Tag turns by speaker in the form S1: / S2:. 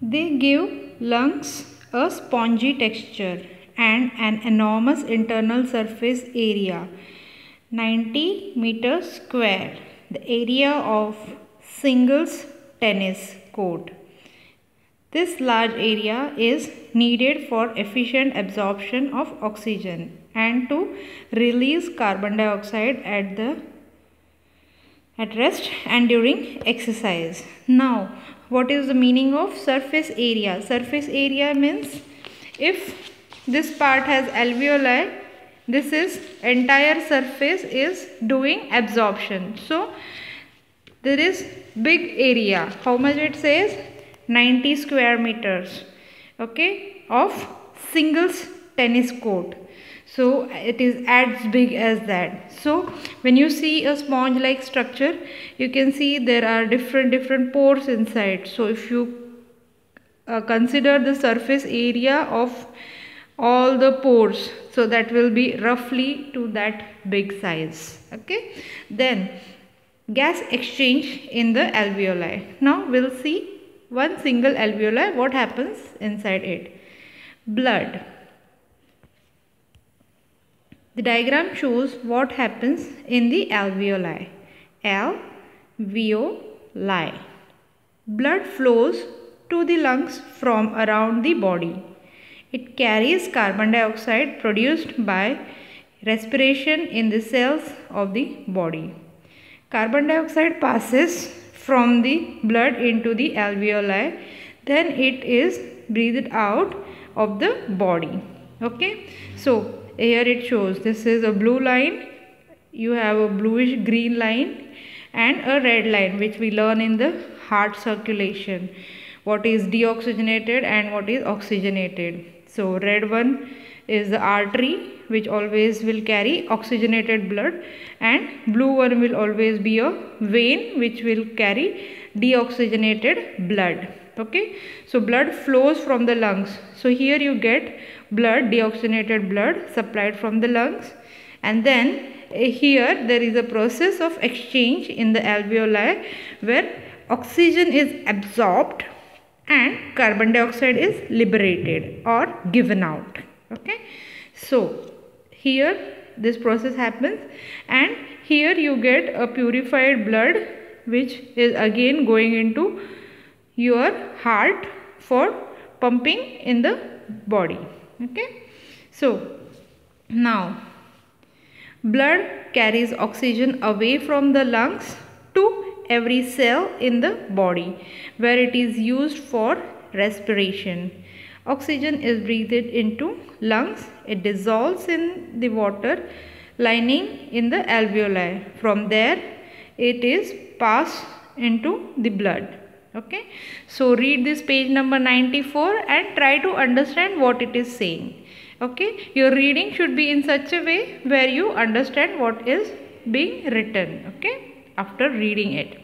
S1: They give lungs a spongy texture and an enormous internal surface area, 90 meters square, the area of singles tennis court. This large area is needed for efficient absorption of oxygen and to release carbon dioxide at rest and during exercise. Now, what is the meaning of surface area? Surface area means if this part has alveoli, this is entire surface is doing absorption. So there is big area. How much it says? 90 square meters, okay, of singles tennis court. So it is as big as that. So when you see a sponge like structure, you can see there are different pores inside. So if you consider the surface area of all the pores, so that will be roughly to that big size, okay. Then gas exchange in the alveoli. Now we'll see one single alveoli, what happens inside it. Blood. The diagram shows what happens in the alveoli. Alveoli. Blood flows to the lungs from around the body. It carries carbon dioxide produced by respiration in the cells of the body. Carbon dioxide passes from the blood into the alveoli, then it is breathed out of the body, okay. So here it shows, this is a blue line, you have a bluish green line and a red line, which we learn in the heart circulation, what is deoxygenated and what is oxygenated. So red one is the artery, which always will carry oxygenated blood, and blue one will always be a vein, which will carry deoxygenated blood, okay. So blood flows from the lungs. So here you get blood, deoxygenated blood supplied from the lungs, and then here there is a process of exchange in the alveoli where oxygen is absorbed and carbon dioxide is liberated or given out, okay. So here this process happens, and here you get a purified blood, which is again going into your heart for pumping in the body, okay. So now blood carries oxygen away from the lungs to every cell in the body where it is used for respiration. Oxygen is breathed into lungs, it dissolves in the water lining in the alveoli. From there it is passed into the blood, okay. So read this page number 94 and try to understand what it is saying, okay. Your reading should be in such a way where you understand what is being written, okay, after reading it.